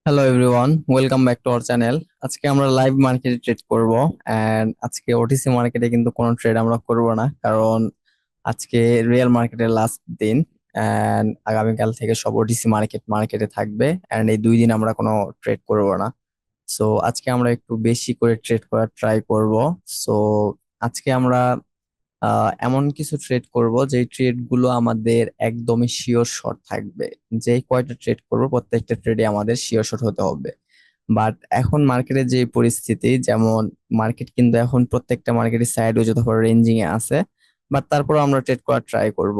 Hello everyone, welcome back to our channel. আজকে আমরা live মার্কেটে ট্রেড করব। এন্ড আজকে ওটিসি মার্কেটে কিন্তু কোনো ট্রেড আমরা করব না, কারণ আজকে রিয়েল মার্কেটের লাস্ট দিন। এন্ড আগামীকাল থেকে সব ওটিসি মার্কেটে থাকবে। এন্ড এই 2 দিন আমরা কোনো ট্রেড করব না। সো আজকে আমরা একটু বেশি করে ট্রেড করার ট্রাই করব। সো আজকে আমরা এমন কিছু ট্রেড করব যে ট্রেড গুলো আমাদের একদমই শিওর শট থাকবে। যে কয়টা ট্রেড করব প্রত্যেকটা ট্রেডে আমাদের শিওর শট হতে হবে। বাট এখন মার্কেটের যে পরিস্থিতি, যেমন মার্কেট কিন্তু এখন প্রত্যেকটা মার্কেটের সাইড ওয়েজ অথবা রেঞ্জিং এ আছে। বাট তারপর আমরা ট্রেড করার ট্রাই করব।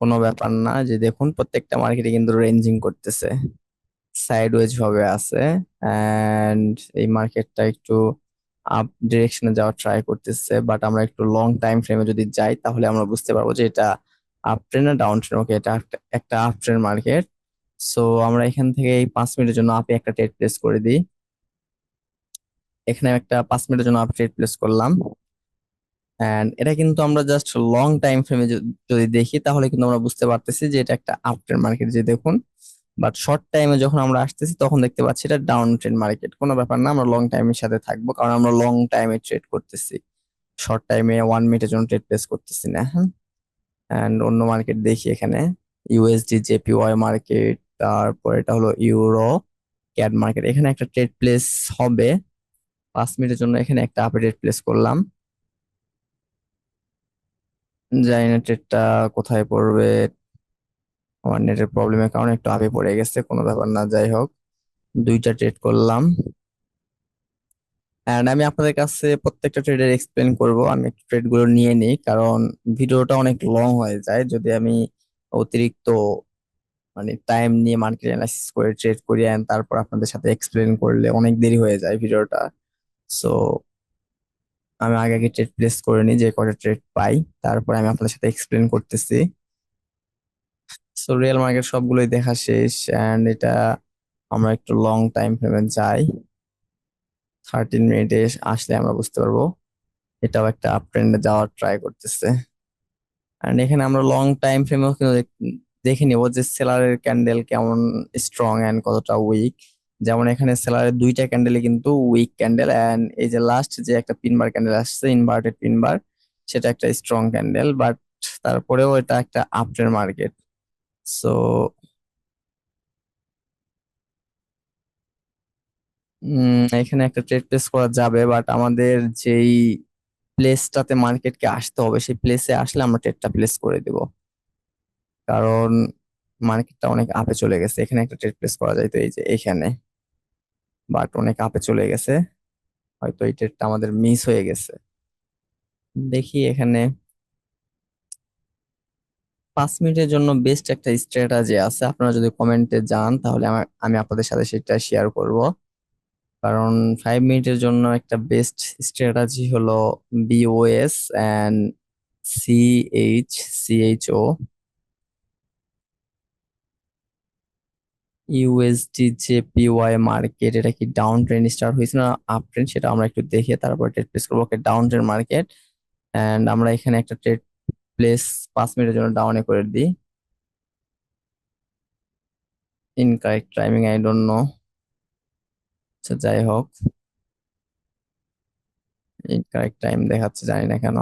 কোনো ব্যাপার না, যে দেখুন প্রত্যেকটা মার্কেটে কিন্তু রেঞ্জিং করতেছে, সাইড ওয়েজ ভাবে আছে। এন্ড এই মার্কেটটা একটু আপ ডিরেকশনে যাওয়ার ট্রাই করতেছে, বাট আমরা একটু লং টাইম ফ্রেমে যদি যাই তাহলে আমরা বুঝতে পারবো যে এটা আপ ট্রেন্ড না ডাউন ট্রেন্ড। ওকে, এটা একটা আপ ট্রেন্ড মার্কেট। সো আমরা এখান থেকে এই 5 মিনিটের জন্য আপে একটা ট্রেড প্লেস করে দিই। এখানে একটা 5 মিনিটের জন্য আপ ট্রেড প্লেস করলাম। এন্ড এটা কিন্তু আমরা জাস্ট লং টাইম ফ্রেমে যদি দেখি তাহলে কিন্তু আমরা বুঝতে পারতেছি যে এটা একটা আপ ট্রেন্ড মার্কেট, যে দেখুন। বাট শর্ট টাইমে যখন আমরা আসতেছি তখন দেখতে পাচ্ছি এটা ডাউন ট্রেন্ড মার্কেট। কোনো ব্যাপার না, আমরা লং টাইমের সাথে থাকবো, কারণ আমরা লং টাইমে ট্রেড করতেছি, শর্ট টাইমে 1 মিনিটের জন্য ট্রেড প্লেস করতেছি না। হ্যাঁ। অ্যান্ড অন্য মার্কেট দেখি এখানে, ইউএসডি জেপিওয়াই মার্কেট, তারপর এটা হলো ইউরো ক্যাড মার্কেট। এখানে একটা ট্রেড প্লেস হবে 5 মিনিটের জন্য। এখানে একটা আপে ট্রেড প্লেস করলাম। জানি না ট্রেডটা কোথায় পড়বে, আমার নেটের প্রবলেমের কারণে একটু আপে পড়ে গেছে, কোনো ব্যাপার না, যাই হোক। দুইটা ট্রেড করলাম। এন্ড আমি আপনাদের কাছে প্রত্যেকটা ট্রেডের এক্সপ্লেন করব। আমি একটু ট্রেড গুলো নিয়ে নিই, কারণ ভিডিওটা অনেক লং হয়ে যায় যদি আমি অতিরিক্ত মানে টাইম নিয়ে মার্কেট অ্যানালাইসিস করে ট্রেড করি and তারপর আপনাদের সাথে এক্সপ্লেন করলে অনেক দেরি হয়ে যায় ভিডিওটা। সো আমি আগে আগে ট্রেড প্লেস করে নিই, যে কটা ট্রেড পাই তারপর আমি আপনাদের সাথে এক্সপ্লেন করতেছি। সো রিয়েল মার্কেট সবগুলোই দেখা শেষ। এন্ড এটা আমরা একটু লং টাইম ফ্রেমে যাই। 13 মিনিটে আসলে আমরা বুঝতে পারবো এটাও একটা আপ ট্রেন্ডে যাওয়ার ট্রাই করতেছে। এন্ড এখানে আমরা লং টাইম ফ্রেমেও কিন্তু দেখে নিব যে সেলারের ক্যান্ডেল কেমন স্ট্রং এন্ড কতটা উইক। যেমন এখানে সেলারের দুইটা ক্যান্ডেলই কিন্তু উইক ক্যান্ডেল, এন্ড এই যে লাস্ট যে একটা পিনবার ক্যান্ডেল আসছে, ইনভার্টেড পিনবার, সেটা একটা স্ট্রং ক্যান্ডেল। বাট তারপরেও এটা একটা আপ ট্রেন্ড মার্কেট। সো এখানে একটা ট্রেড প্লেস করা যাবে, বাট আমাদের যেই প্লেসটাতে মার্কেটকে আসতে হবে সেই প্লেসে আসলে আমরা ট্রেডটা প্লেস করে দিব, কারণ মার্কেটটা অনেক আপে চলে গেছে। এখানে একটা ট্রেড প্লেস করা যায় তো এই যে এখানে, বাট অনেক আপে চলে গেছে। হয়তো এই ট্রেডটা আমাদের মিস হয়ে গেছে। দেখি এখানে 5 মিনিটের জন্য বেস্ট একটা স্ট্র্যাটাজি আছে, আপনারা যদি কমেন্টে যান তাহলে আমি আপনাদের সাথে সেটা শেয়ার করব। কারণ 5 মিনিটের জন্য একটা বেস্ট স্ট্র্যাটাজি হলো BOS and CHO. USD JPY market, এটা কি ডাউন ট্রেন্ড স্টার্ট হয়েছে না আপ ট্রেন্ড, সেটা আমরা একটু দেখে তারপর ট্রেড প্লেস করবো। ওকে, ডাউন ট্রেন্ড মার্কেট। এন্ড আমরা এখানে একটা ট্রেড প্লেস 5 মিনিটের জন্য ডাউনে করে দিই। Incorrect timing, I don't know. আচ্ছা যাই হোক, ইনকারেক্ট টাইম দেখাচ্ছে, জানি না কেন।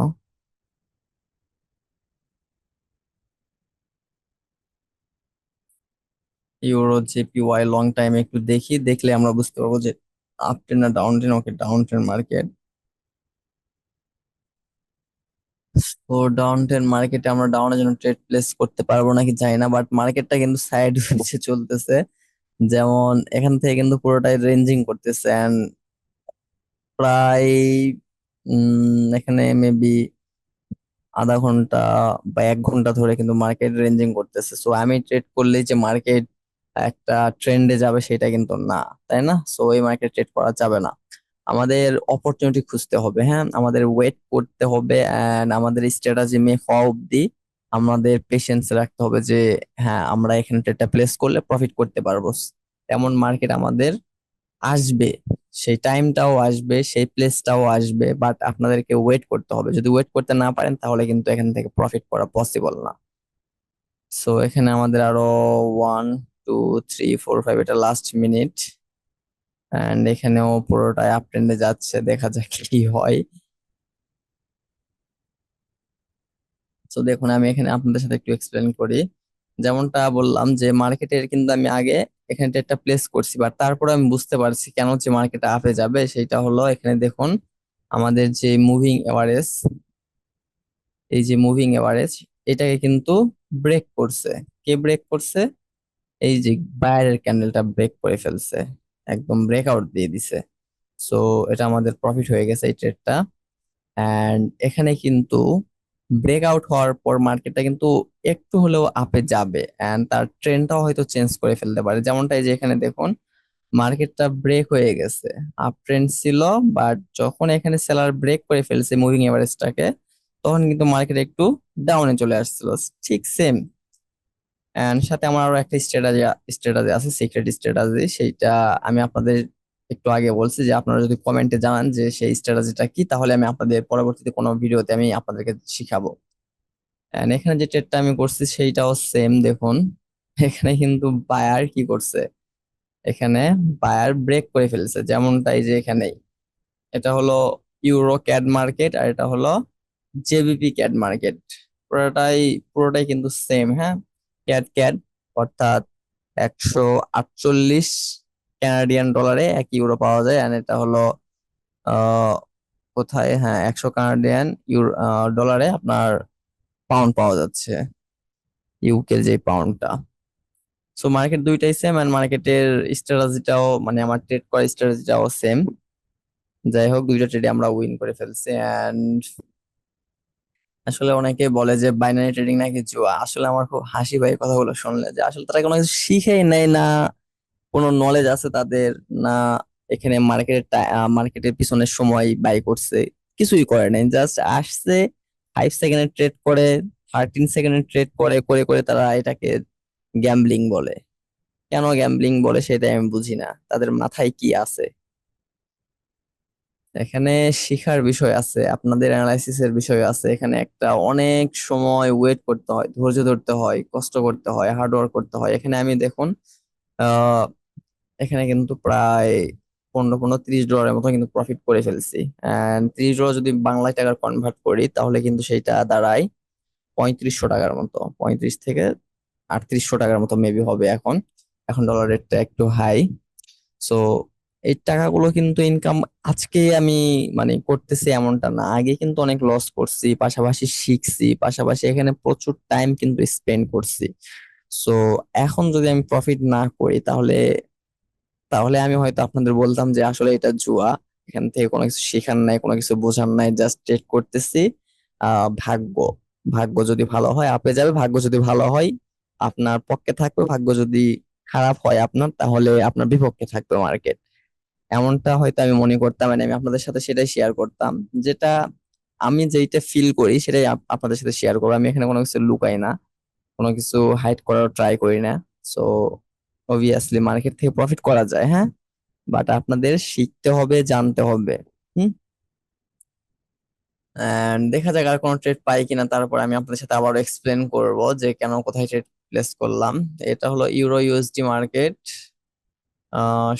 ইউরো জেপিওয়াই লং টাইম একটু দেখি, দেখলে আমরা বুঝতে পারবো যে আপ ট্রেন্ড না ডাউন ট্রেন্ড। ওকে, ডাউন ট্রেন্ড মার্কেট। তো ডাউন ট্রেন্ড মার্কেটে আমরা ডাউনের জন্য ট্রেড প্লেস করতে পারবো নাকি জানি না, বাট মার্কেটটা কিন্তু সাইড ওয়েজে চলতেছে। যেমন এখান থেকে কিন্তু পুরোটাই রেঞ্জিং করতেছে and প্রায় এখানে মেবি আধা ঘন্টা বা 1 ঘন্টা ধরে কিন্তু মার্কেট রেঞ্জিং করতেছে। সো আমি ট্রেড করলেই যে মার্কেট একটা ট্রেন্ডে যাবে সেটা কিন্তু না, তাই না? সো এই মার্কেট ট্রেড করা যাবে না। আমাদের অপরচুনিটি খুঁজতে হবে, হ্যাঁ, আমাদের ওয়েট করতে হবে এন্ড আমাদের স্ট্র্যাটাজি মেক হওয়া অব্দি আমাদের পেশেন্স রাখতে হবে যে হ্যাঁ আমরা এখানে ট্রেডটা প্লেস করলে প্রফিট করতে পারবো। তেমন মার্কেট আমাদের আসবে, সেই টাইমটাও আসবে, সেই প্লেসটাও আসবে, বাট আপনাদেরকে ওয়েট করতে হবে। যদি ওয়েট করতে না পারেন তাহলে কিন্তু এখান থেকে প্রফিট করা পসিবল না। সো এখানে আমাদের আরো 1 2 3 4 5, এটা লাস্ট মিনিট। এন্ড এখানেও পুরোটাই আপ ট্রেন্ডে যাচ্ছে, দেখা যাক কি হয়। তো দেখুন, আমি এখানে আপনাদের সাথে একটু এক্সপ্লেন করি। যেমনটা বললাম যে মার্কেটের কিন্তু আমি আগে এখানে একটা প্লেস করছি, বাট তারপরে আমি বুঝতে পারছি কেন যে মার্কেট আপে যাবে। সেটা হলো এখানে দেখুন, আমাদের যে মুভিং এভারেজ, এই যে মুভিং এভারেজ, এটাকে কিন্তু ব্রেক করছে। কে ব্রেক করছে? এই যে বাইরের ক্যান্ডেলটা ব্রেক করে ফেলছে, একদম ব্রেকআউট দিয়ে দিছে। সো এটা আমাদের প্রফিট হয়ে গেছে এই ট্রেডটা। এন্ড এখানে কিন্তু ব্রেকআউট হওয়ার পর মার্কেটটা কিন্তু একটু হলেও আপে যাবে, এন্ড তার ট্রেন্ডটাও হয়তো চেঞ্জ করে ফেলতে পারে। যেমনটা এই যে এখানে দেখুন, মার্কেটটা ব্রেক হয়ে গেছে, আপ ট্রেন্ড ছিল, বাট যখন এখানে সেলার ব্রেক করে ফেলছে মুভিং এভারেজটাকে, তখন কিন্তু মার্কেট একটু ডাউনে চলে আসছিল। ঠিক সেম। এন্ড সাথে আমার আরো একটা স্ট্র্যাটেজি আছে, সিক্রেট স্ট্র্যাটেজি। সেইটা আমি আপনাদের একটু আগে বলছি, যে আপনারা যদি কমেন্টে জানান যে সেই স্ট্র্যাটেজিটা কি, তাহলে আমি আপনাদের পরবর্তীতে কোনো ভিডিওতে আমি আপনাদেরকে শিখাবো। এন্ড এখানে যে ট্রেডটা আমি করছি সেইটাও সেম। দেখুন, এখানে কিন্তু বায়ার কি করছে, এখানে বায়ার ব্রেক করে ফেলছে, যেমনটাই যে এখানেই। এটা হলো ইউরো ক্যাড মার্কেট, আর এটা হলো জেবিপি ক্যাড মার্কেট। পুরোটাই পুরোটাই কিন্তু সেম, হ্যাঁ। ক্যাড ক্যাড, অর্থাৎ 148 কানাডিয়ান ডলারে 1 ইউরো পাওয়া যায়। আর এটা হলো আহ কোথায়, হ্যাঁ, 100 কানাডিয়ান ডলারে আপনার পাউন্ড পাওয়া যাচ্ছে, ইউকের যে পাউন্ডটা। সো মার্কেট দুইটাই সেম, এন্ড মার্কেটের স্ট্র্যাটেজিটাও, মানে আমার ট্রেড করার স্ট্র্যাটেজিটাও সেম। যাই হোক, দুইটা ট্রেডে আমরা উইন করে ফেলছি। এন্ড আসলে অনেকে বলে যে বাইনারি ট্রেডিং নাকি জুয়া। আসলে আমার খুব হাসি পায় এই কথাগুলো শুনলে, যে আসলে তারা কোনো কিছু শিখেই নেয় না, কোনো নলেজ আছে তাদের না। এখানে মার্কেটের পিছনে সময় ব্যয় করছে, কিছুই করে নাই, জাস্ট আসছে, 5 সেকেন্ডের ট্রেড করে, 13 সেকেন্ডের ট্রেড করে করে করে তারা এটাকে গ্যাম্বলিং বলে। কেন গ্যাম্বলিং বলে সেটা আমি বুঝি না, তাদের মাথায় কি আছে। এখানে শিখার বিষয় আছে, আপনাদের অ্যানালাইসিসের বিষয় আছে। এখানে একটা অনেক সময় ওয়েট করতে হয়, ধৈর্য ধরতে হয়, কষ্ট করতে হয়, হার্ড ওয়ার্ক করতে হয়। এখানে আমি দেখুন, আহ এখানে কিন্তু প্রায় 15 15 30 ডলারের মতো কিন্তু প্রফিট করে ফেলছি। এন্ড 30 ডলার যদি বাংলা টাকার কনভার্ট করি, তাহলে কিন্তু সেটা দাঁড়ায় 3500 টাকার মতো, 35 থেকে 3800 টাকার মতো মেবি হবে এখন। এখন ডলার রেটটা একটু হাই। সো এই টাকাগুলো কিন্তু ইনকাম আজকে আমি মানে করতেছি এমনটা না, আগে কিন্তু অনেক লস করছি, পাশাপাশি শিখছি, পাশাপাশি এখানে প্রচুর টাইম কিন্তু স্পেন্ড করছি। সো এখন যদি আমি প্রফিট না করি, তাহলে তাহলে আমি হয়তো আপনাদের বলতাম যে আসলে এটা জুয়া, এখান থেকে কোনো কিছু শেখার নাই, কোনো কিছু বোঝার নাই, জাস্ট ট্রেড করতেছি। ভাগ্য, ভাগ্য যদি ভালো হয় আপে যাবে, ভাগ্য যদি ভালো হয় আপনার পক্ষে থাকবে, ভাগ্য যদি খারাপ হয় আপনার, তাহলে আপনার বিপক্ষে থাকবে মার্কেট। এমনটা হয়তো আমি মনে করতাম, মানে আমি আপনাদের সাথে সেটাই শেয়ার করতাম, যেটা আমি যেইটা ফিল করি সেটাই আপনাদের সাথে শেয়ার করবো। আমি এখানে কোনো কিছু লুকাই না, কোনো কিছু হাইড করার ট্রাই করি না। সো অবভিয়াসলি মার্কেট থেকে প্রফিট করা যায়, হ্যাঁ, বাট আপনাদের শিখতে হবে, জানতে হবে। হুম। এন্ড দেখা যাক আর কোনো ট্রেড পাই কিনা, তারপর আমি আপনাদের সাথে আবারও এক্সপ্লেন করব যে কেন কোথায় ট্রেড প্লেস করলাম। এটা হলো ইউরো ইউএসডি মার্কেট,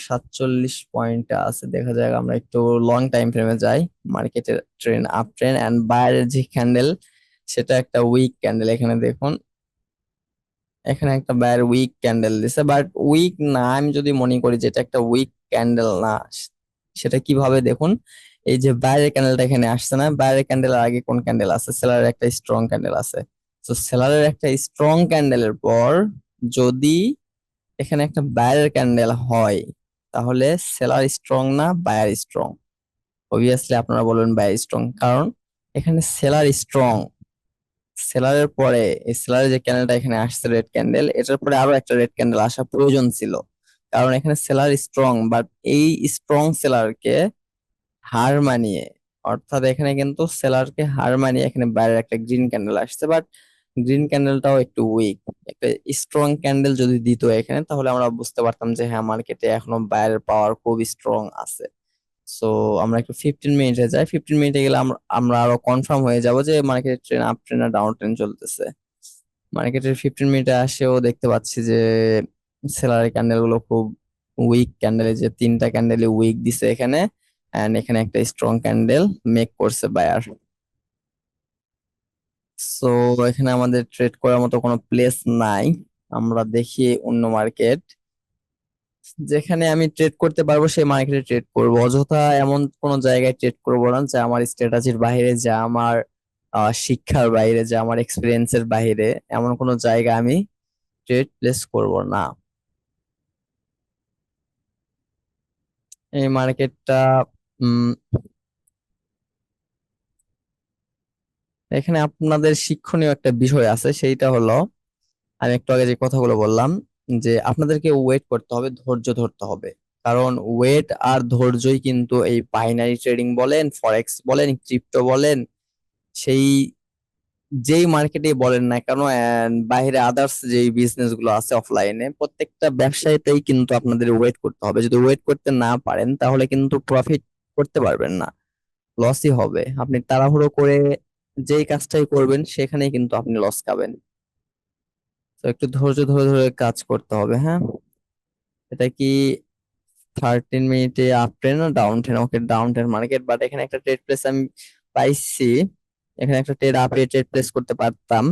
47 পয়েন্টে আছে। দেখা যাক, আমরা একটু লং টাইম ফ্রেমে যাই। মার্কেটের ট্রেন আপ ট্রেন, এন্ড বাইরের যে ক্যান্ডেল, সেটা একটা উইক ক্যান্ডেল। এখানে দেখুন, এখানে একটা বায়ার উইক ক্যান্ডেল দিছে, বাট উইক না, আমি যদি মনে করি যেটা একটা উইক ক্যান্ডেল না, সেটা কিভাবে দেখুন, এই যে বাইরের ক্যান্ডেলটা এখানে আসছে না, বাইরের ক্যান্ডেলের আগে কোন ক্যান্ডেল আছে, সেলারের একটা স্ট্রং ক্যান্ডেল আছে। তো সেলারের একটা স্ট্রং ক্যান্ডেলের পর যদি এখানে একটা বায়ারের ক্যান্ডেল হয়, তাহলে সেলার স্ট্রং না বায়ার স্ট্রং? অবভিয়াসলি আপনারা বলবেন বায়ার স্ট্রং, কারণ এখানে সেলার স্ট্রং। সেলারের পরে এই সেলারের যে ক্যান্ডেলটা এখানে আসছে রেড ক্যান্ডেল, এটার পরে আরো একটা রেড ক্যান্ডেল আসা প্রয়োজন ছিল, কারণ এখানে সেলার স্ট্রং। বাট এই স্ট্রং সেলারকে হার মানিয়ে, অর্থাৎ এখানে কিন্তু সেলারকে হার মানিয়ে এখানে বাইরের একটা গ্রিন ক্যান্ডেল আসছে, বাট গ্রিন ক্যান্ডেলটাও একটু উইক। একটা স্ট্রং ক্যান্ডেল যদি দিত এখানে, তাহলে আমরা বুঝতে পারতাম যে হ্যাঁ, মার্কেটে এখনো বাইরের পাওয়ার খুব স্ট্রং আছে। সো আমরা একটু 15 মিনিটে যাই। 15 মিনিটে গেলে আমরা আমরা আরো কনফার্ম হয়ে যাব যে মার্কেটের ট্রেন আপ ট্রেন না ডাউন ট্রেন চলতেছে। মার্কেটের 15 মিনিটে আসেও দেখতে পাচ্ছি যে সেলারি ক্যান্ডেল গুলো খুব উইক ক্যান্ডেল, যে তিনটা ক্যান্ডেল উইক দিছে এখানে, এন্ড এখানে একটা স্ট্রং ক্যান্ডেল মেক করছে বায়ার। সো এখানে আমাদের ট্রেড করার মতো কোনো প্লেস নাই। আমরা দেখি অন্য মার্কেট যেখানে আমি ট্রেড করতে পারবো, সেই মার্কেটে ট্রেড করবো। অযথা এমন কোন জায়গায় ট্রেড করবো না যা আমার স্ট্র্যাটেজির বাইরে, যা আমার শিক্ষার বাইরে, যা আমার এক্সপিরিয়েন্সের বাইরে। এমন কোন জায়গা আমি ট্রেড প্লেস করব না। এই মার্কেটটা উম এখানে আপনাদের শিক্ষণীয় একটা বিষয় আছে, সেইটা হলো আমি একটু আগে যে কথাগুলো বললাম, যে আপনাদেরকে ওয়েট করতে হবে, ধৈর্য ধরতে হবে। কারণ ওয়েট আর ধৈর্যই কিন্তু এই বাইনারি ট্রেডিং বলেন, ফরেক্স বলেন, ক্রিপ্টো বলেন, সেই যেই মার্কেটে বলেন না কেন, বাইরে আদার্স যেই বিজনেস গুলো আছে অফলাইনে, প্রত্যেকটা ব্যবসায়ীতেই কিন্তু আপনাদের ওয়েট করতে হবে। যদি ওয়েট করতে না পারেন তাহলে কিন্তু প্রফিট করতে পারবেন না, লসই হবে। আপনি তাড়াহুড়ো করে যেই কাজটাই করবেন সেখানেই কিন্তু আপনি লস খাবেন। তো একটু ধৈর্য ধরে ধরে কাজ করতে হবে, হ্যাঁ। এটা কি 13 মিনিটে আপ ট্রেন না down train? Okay, down train market, but এখানে একটা ট্রেড প্লেস আমি পাইছি। এখানে একটা ট্রেড আপে ট্রেড প্লেস করতে পারতাম।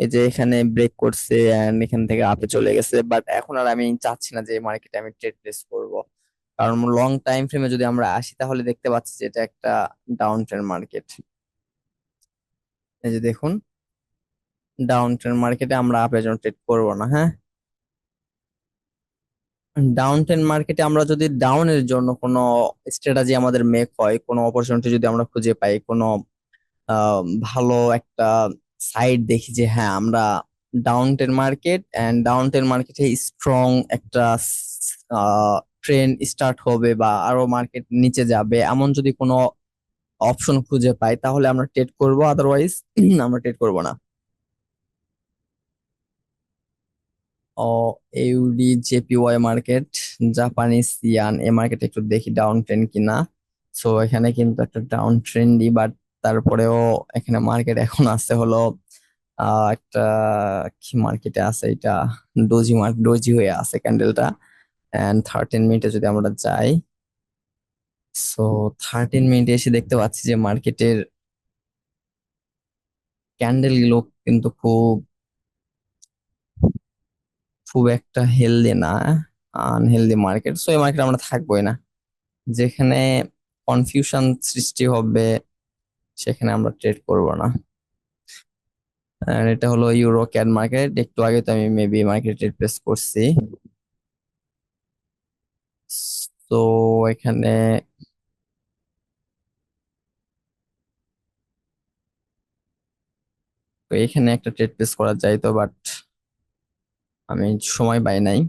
এই যে এখানে ব্রেক করছে এন্ড এখান থেকে আপে চলে গেছে, বাট এখন আর আমি চাচ্ছি না যে এই মার্কেটে আমি ট্রেড প্লেস করব। কারণ লং টাইম ফ্রেমে যদি আমরা আসি তাহলে দেখতে পাচ্ছি যে এটা একটা ডাউন ট্রেন মার্কেট। এই যে দেখুন, ডাউন ট্রেন মার্কেটে আমরা আপের জন্য ট্রেড করবো না, হ্যাঁ। ডাউন ট্রেন মার্কেটে আমরা যদি ডাউনের জন্য কোনো স্ট্র্যাটেজি আমাদের মেক হয়, কোনো অপরচুনিটি যদি আমরা খুঁজে পাই, কোনো ভালো একটা সাইড দেখি যে হ্যাঁ আমরা down ten market and down ten মার্কেটে স্ট্রং একটা ট্রেন্ড স্টার্ট হবে বা আরো মার্কেট নিচে যাবে, এমন যদি কোনো অপশন খুঁজে পাই তাহলে আমরা ট্রেড করব, আদারওয়াইজ আমরা ট্রেড করব না। ও, ইউডি জেপিওয়াই মার্কেট, জাপানিজ ইয়ান, এই মার্কেট একটু দেখি ডাউন ট্রেন্ড কিনা। সো এখানে কিন্তু একটা ডাউন ট্রেন্ডই, বাট তারপরেও এখানে মার্কেট এখন আছে হলো একটা কি মার্কেটে আছে এটা, ডোজি হয়ে আছে ক্যান্ডেলটা। এন্ড 13 মিনিটে যদি আমরা যাই, সো 13 মিনিটে এসে দেখতে পাচ্ছি যে মার্কেটের ক্যান্ডেল গুলো কিন্তু খুব খুব একটা হেলদি না, আনহেলদি মার্কেট। সো এই মার্কেট আমরা থাকবোই না। যেখানে কনফিউশন সৃষ্টি হবে সেখানে আমরা ট্রেড করব না। আর এটা হলো ইউরো ক্যাড মার্কেট, একটু আগে তো আমি মেবি মার্কেট ট্রেড প্লেস করছি। তো এখানে এখানে একটা ট্রেড প্লেস করা যায় তো, বাট আমি সময় পাই নাই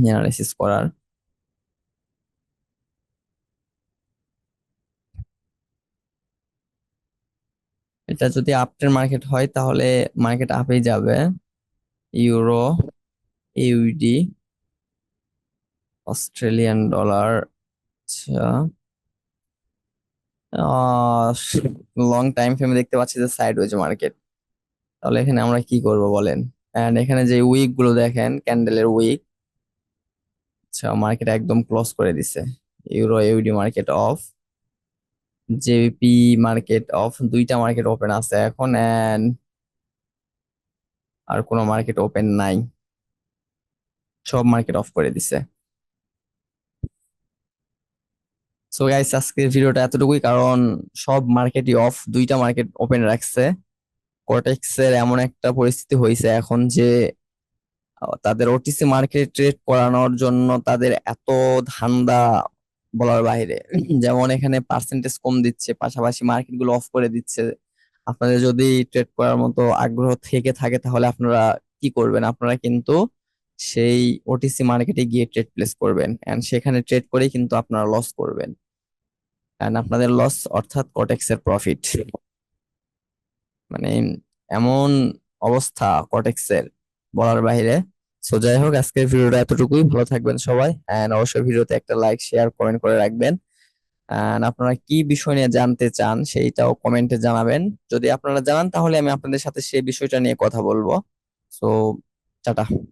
অ্যানালাইসিস করার। এটা যদি আপট্রেন্ড মার্কেট হয় তাহলে মার্কেট আপেই যাবে। ইউরো, ইউডি, অস্ট্রেলিয়ান ডলার, আচ্ছা। লং টাইম ফ্রেমে দেখতে পাচ্ছি যে সাইড ওয়েজ মার্কেট। তাহলে এখানে আমরা কি করব বলেন? এন্ড এখানে যে উইক গুলো দেখেন, ক্যান্ডেলের উইক, আচ্ছা, মার্কেট একদম ক্লোজ করে দিছে। Euro UD market of, JP market of, দুইটা মার্কেট ওপেন আছে এখন, এন্ড আর কোনো মার্কেট ওপেন নাই, সব মার্কেট অফ করে দিছে। সো গাইস, আজকের ভিডিওটা এতটুকুই, কারণ সব মার্কেটই অফ, দুইটা মার্কেট ওপেন রাখছে। কোটেক্স এর এমন একটা পরিস্থিতি হয়েছে এখন যে তাদের ওটিসি মার্কেট ট্রেড করানোর জন্য তাদের এত ধান্দা বলার বাইরে। যেমন এখানে পার্সেন্টেজ কম দিচ্ছে, পাশাপাশি মার্কেট গুলো অফ করে দিচ্ছে। আপনাদের যদি ট্রেড করার মতো আগ্রহ থেকে থাকে তাহলে আপনারা কি করবেন? আপনারা কিন্তু সেই ওটিসি মার্কেটে গিয়ে ট্রেড প্লেস করবেন, এন্ড সেখানে ট্রেড করেই কিন্তু আপনারা লস করবেন। এন্ড আপনাদের লস অর্থাৎ কোটেক্স এর প্রফিট। মানে এমন অবস্থা কটেক্স এর, বলার বাইরে। সো যাই হোক, আজকের ভিডিওটা এতটুকুই। ভালো থাকবেন সবাই, এন্ড অবশ্যই ভিডিওতে একটা লাইক, শেয়ার, কমেন্ট করে রাখবেন। এন্ড আপনারা কি বিষয় নিয়ে জানতে চান সেইটাও কমেন্টে জানাবেন। যদি আপনারা জানান তাহলে আমি আপনাদের সাথে সেই বিষয়টা নিয়ে কথা বলবো। So tata.